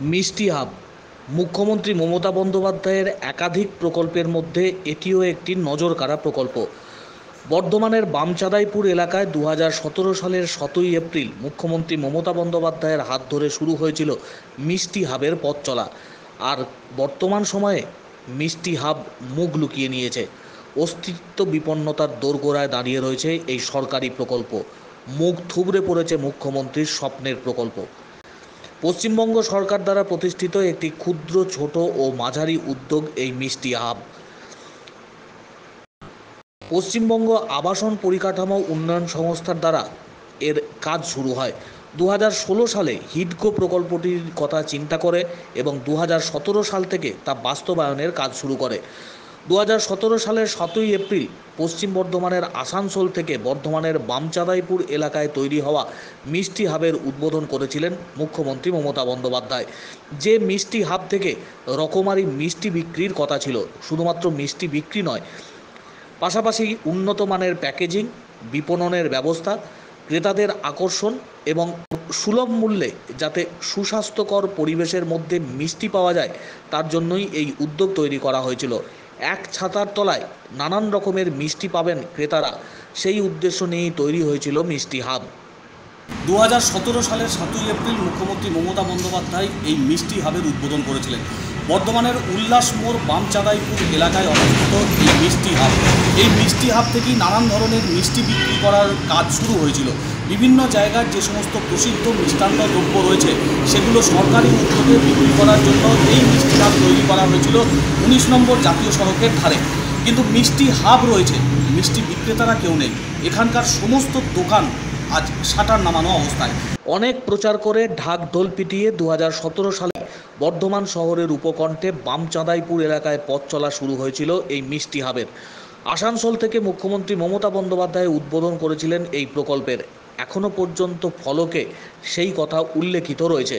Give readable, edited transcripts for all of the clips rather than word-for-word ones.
মিষ্টি হাব মুখ্যমন্ত্রী মমতা বন্দ্যোপাধ্যায়ের একাধিক প্রকল্পের মধ্যে এটিও একটি নজরকাড়া প্রকল্প। বর্ধমানের বামচাঁদাইপুর এলাকায় 2017 সালের 7ই এপ্রিল মুখ্যমন্ত্রী মমতা বন্দ্যোপাধ্যায়ের হাত ধরে শুরু হয়েছিল মিষ্টি হাবের পথ চলা। আর বর্তমান সময়ে মিষ্টি হাব মুখ লুকিয়ে নিয়েছে। অস্তিত্ব বিপন্নতার দোরগোড়ায় দাঁড়িয়ে রয়েছে এই সরকারি প্রকল্প। মুখ থুবড়ে পড়েছে মুখ্যমন্ত্রীর স্বপ্নের প্রকল্প। পশ্চিমবঙ্গ সরকার দ্বারা প্রতিষ্ঠিত একটি ক্ষুদ্র, ছোট ও মাঝারি উদ্যোগ এই মিষ্টি হাব। পশ্চিমবঙ্গ আবাসন পরিকাঠামো উন্নয়ন সংস্থার দ্বারা এর কাজ শুরু হয় 2016 সালে। হিডকো প্রকল্পটির কথা চিন্তা করে এবং 2017 সাল থেকে তা বাস্তবায়নের কাজ শুরু করে। 2017 সালের 7ই এপ্রিল পশ্চিম বর্ধমানের আসানসোল থেকে বর্ধমানের বামচাঁদাইপুর এলাকায় তৈরি হওয়া মিষ্টি হাবের উদ্বোধন করেছিলেন মুখ্যমন্ত্রী মমতা বন্দ্যোপাধ্যায়। যে মিষ্টি হাব থেকে রকমারি মিষ্টি বিক্রির কথা ছিল, শুধুমাত্র মিষ্টি বিক্রি নয়, পাশাপাশি উন্নত মানের প্যাকেজিং, বিপণনের ব্যবস্থা, ক্রেতাদের আকর্ষণ এবং সুলভ মূল্যে যাতে সুস্বাস্থ্যকর পরিবেশের মধ্যে মিষ্টি পাওয়া যায়, তার জন্যই এই উদ্যোগ তৈরি করা হয়েছিল। এক ছাতার তলায় নানান রকমের মিষ্টি পাবেন ক্রেতারা, সেই উদ্দেশ্য নিয়েই তৈরি হয়েছিল মিষ্টি হাব। 2017 সালের 7ই এপ্রিল মুখ্যমন্ত্রী মমতা বন্দ্যোপাধ্যায় এই মিষ্টি হাবের উদ্বোধন করেছিলেন। বর্ধমানের উল্লাস মোড় বামচাঁদাইপুর এলাকায় অবস্থিত এই মিষ্টি হাব থেকেই নানান ধরনের মিষ্টি বিক্রি করার কাজ শুরু হয়েছিল। বিভিন্ন জায়গার যে সমস্ত প্রসিদ্ধ মিষ্টান্ন দ্রব্য রয়েছে সেগুলো সরকারি উদ্যোগে বিক্রি করার জন্য এই মিষ্টি হাব তৈরি করা হয়েছিল 19 নম্বর জাতীয় সড়কের ধারে। কিন্তু মিষ্টি হাব রয়েছে, মিষ্টি বিক্রেতারা কেউ নেই। এখানকার সমস্ত দোকান আজ শাটার নামানো অবস্থায়। অনেক প্রচার করে ঢাক ঢোল পিটিয়ে 2017 সালে বর্ধমান শহরের উপকণ্ঠে বামচাঁদাইপুর এলাকায় পথ চলা শুরু হয়েছিল এই মিষ্টি হাবের। আসানসোল থেকে মুখ্যমন্ত্রী মমতা বন্দ্যোপাধ্যায় উদ্বোধন করেছিলেন এই প্রকল্পের। এখনও পর্যন্ত ফলকে সেই কথা উল্লেখিত রয়েছে।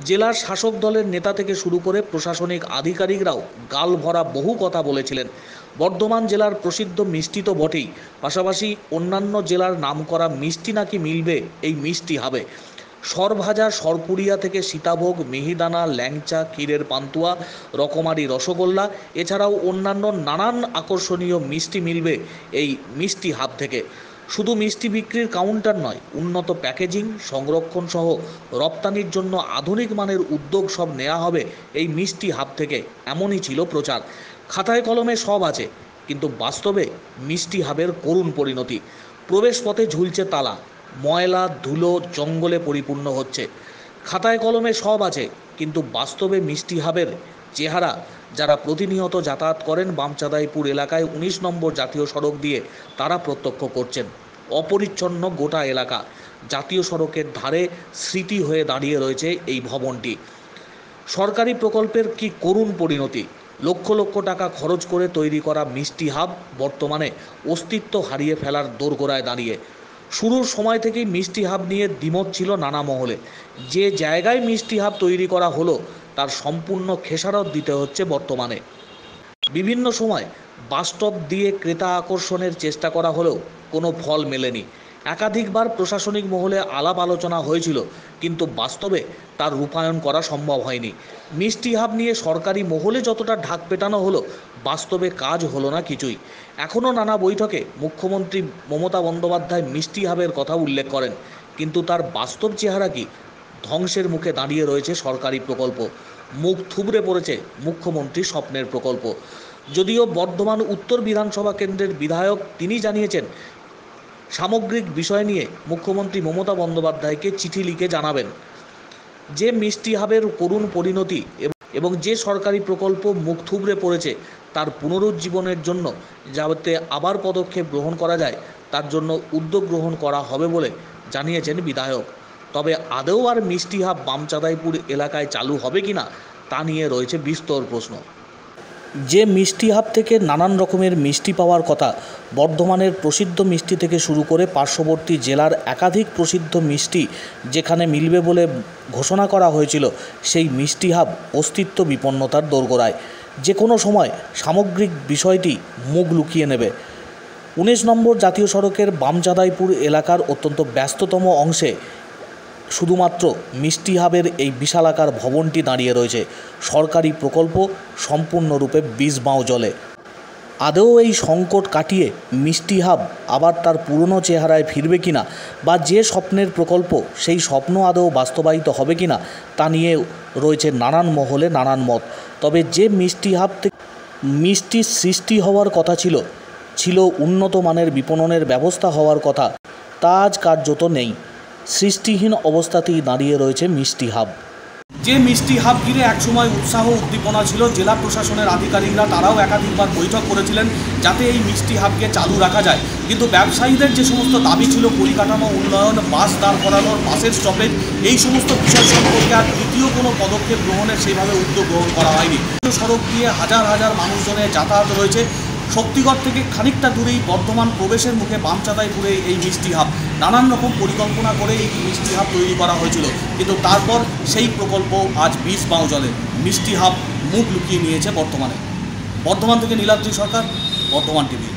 জেলার শাসক দলের নেতা থেকে শুরু করে প্রশাসনিক আধিকারিকরাও গাল ভরা বহু কথা বলেছিলেন। বর্ধমান জেলার প্রসিদ্ধ মিষ্টি তো বটেই, পাশাপাশি অন্যান্য জেলার নামকরা মিষ্টি নাকি মিলবে এই মিষ্টি হাবে। সরভাজা, সরপুরিয়া থেকে সীতাভোগ, মিহিদানা, ল্যাংচা, ক্ষীরের পান্তুয়া, রকমারি রসগোল্লা, এছাড়াও অন্যান্য নানান আকর্ষণীয় মিষ্টি মিলবে এই মিষ্টি হাব থেকে। শুধু মিষ্টি বিক্রির কাউন্টার নয়, উন্নত প্যাকেজিং, সংরক্ষণ সহ রপ্তানির জন্য আধুনিক মানের উদ্যোগ সব নেওয়া হবে এই মিষ্টি হাব থেকে, এমনই ছিল প্রচার। খাতায় কলমে সব আছে, কিন্তু বাস্তবে মিষ্টি হাবের করুণ পরিণতি। প্রবেশপথে ঝুলছে তালা, ময়লা ধুলো জঙ্গলে পরিপূর্ণ হচ্ছে। খাতায় কলমে সব আছে, কিন্তু বাস্তবে মিষ্টি হাবের চেহারা যারা প্রতিনিয়ত যাতায়াত করেন বামচাঁদাইপুর এলাকায় 19 নম্বর জাতীয় সড়ক দিয়ে, তারা প্রত্যক্ষ করছেন। অপরিচ্ছন্ন গোটা এলাকা, জাতীয় সড়কের ধারে স্মৃতি হয়ে দাঁড়িয়ে রয়েছে এই ভবনটি। সরকারি প্রকল্পের কি করুণ পরিণতি! লক্ষ লক্ষ টাকা খরচ করে তৈরি করা মিষ্টি হাব বর্তমানে অস্তিত্ব হারিয়ে ফেলার দোরগোড়ায় দাঁড়িয়ে। শুরুর সময় থেকেই মিষ্টি হাব নিয়ে দ্বিমত ছিল নানা মহলে। যে জায়গায় মিষ্টি হাব তৈরি করা হলো তার সম্পূর্ণ খেসারত দিতে হচ্ছে বর্তমানে। বিভিন্ন সময় বাস্তব দিয়ে ক্রেতা আকর্ষণের চেষ্টা করা হলেও কোনো ফল মেলেনি। একাধিকবার প্রশাসনিক মহলে আলাপ আলোচনা হয়েছিল, কিন্তু বাস্তবে তার রূপায়ণ করা সম্ভব হয়নি। মিষ্টি হাব নিয়ে সরকারি মহলে যতটা ঢাক পেটানো হলো, বাস্তবে কাজ হলো না কিছুই। এখনও নানা বৈঠকে মুখ্যমন্ত্রী মমতা বন্দ্যোপাধ্যায় মিষ্টি হাবের কথা উল্লেখ করেন, কিন্তু তার বাস্তব চেহারা কি? ধ্বংসের মুখে দাঁড়িয়ে রয়েছে সরকারি প্রকল্প। মুখ থুবড়ে পড়েছে মুখ্যমন্ত্রীর স্বপ্নের প্রকল্প। যদিও বর্ধমান উত্তর বিধানসভা কেন্দ্রের বিধায়ক তিনি জানিয়েছেন সামগ্রিক বিষয় নিয়ে মুখ্যমন্ত্রী মমতা বন্দ্যোপাধ্যায়কে চিঠি লিখে জানাবেন। যে মিষ্টি হাবের করুণ পরিণতি এবং যে সরকারি প্রকল্প মুখ থুবড়ে পড়েছে তার পুনরুজ্জীবনের জন্য যাতে আবার পদক্ষেপ গ্রহণ করা যায়, তার জন্য উদ্যোগ গ্রহণ করা হবে বলে জানিয়েছেন বিধায়ক। তবে আদৌ আর মিষ্টি হাব বামচাঁদাইপুর এলাকায় চালু হবে কিনা তা নিয়ে রয়েছে বিস্তর প্রশ্ন। যে মিষ্টি হাব থেকে নানান রকমের মিষ্টি পাওয়ার কথা, বর্ধমানের প্রসিদ্ধ মিষ্টি থেকে শুরু করে পার্শ্ববর্তী জেলার একাধিক প্রসিদ্ধ মিষ্টি যেখানে মিলবে বলে ঘোষণা করা হয়েছিল, সেই মিষ্টি হাব অস্তিত্ব বিপন্নতার দোরগোড়ায়। যে কোনো সময় সামগ্রিক বিষয়টি মুখ লুকিয়ে নেবে। 19 নম্বর জাতীয় সড়কের বামচাঁদাইপুর এলাকার অত্যন্ত ব্যস্ততম অংশে শুধুমাত্র মিষ্টি হাবের এই বিশালাকার ভবনটি দাঁড়িয়ে রয়েছে। সরকারি প্রকল্প সম্পূর্ণরূপে বিষবাঁও জলে। আদৌ এই সংকট কাটিয়ে মিষ্টি হাব আবার তার পুরনো চেহারায় ফিরবে কিনা, বা যে স্বপ্নের প্রকল্প সেই স্বপ্ন আদৌ বাস্তবায়িত হবে কিনা তা নিয়ে রয়েছে নানান মহলে নানান মত। তবে যে মিষ্টি হাব থেকে মিষ্টির সৃষ্টি হওয়ার কথা ছিল উন্নত মানের বিপণনের ব্যবস্থা হওয়ার কথা, তা আজ কার্যত নেই। সৃষ্টিহীন অবস্থাতেই দাঁড়িয়ে রয়েছে মিষ্টি হাব। যে মিষ্টি হাব ঘিরে একসময় উৎসাহ উদ্দীপনা ছিল, জেলা প্রশাসনের আধিকারিকরা তারাও একাধিকবার বৈঠক করেছিলেন যাতে এই মিষ্টি হাবকে চালু রাখা যায়। কিন্তু ব্যবসায়ীদের যে সমস্ত দাবি ছিল, পরিকাঠামো উন্নয়ন, বাস দাঁড় করানোর, বাসের স্টপেজ, এই সমস্ত বিষয় সম্পর্কে আর দ্বিতীয় কোনো পদক্ষেপ গ্রহণের সেইভাবে উদ্যোগ গ্রহণ করা হয়নি। সড়ক দিয়ে হাজার হাজার মানুষজনের যাতায়াত রয়েছে। শক্তিগড় থেকে খানিকটা দূরেই বর্ধমান প্রবেশের মুখে বামচাঁদাইপুরে এই মিষ্টি হাব নানান রকম পরিকল্পনা করে এই মিষ্টি হাব তৈরি করা হয়েছিল, কিন্তু তারপর সেই প্রকল্প আজ বিষবাঁও জলে। মিষ্টি হাব মুখ লুকিয়ে নিয়েছে বর্তমান থেকে নীলাদ্রি সরকার, বর্ধমান টিভি।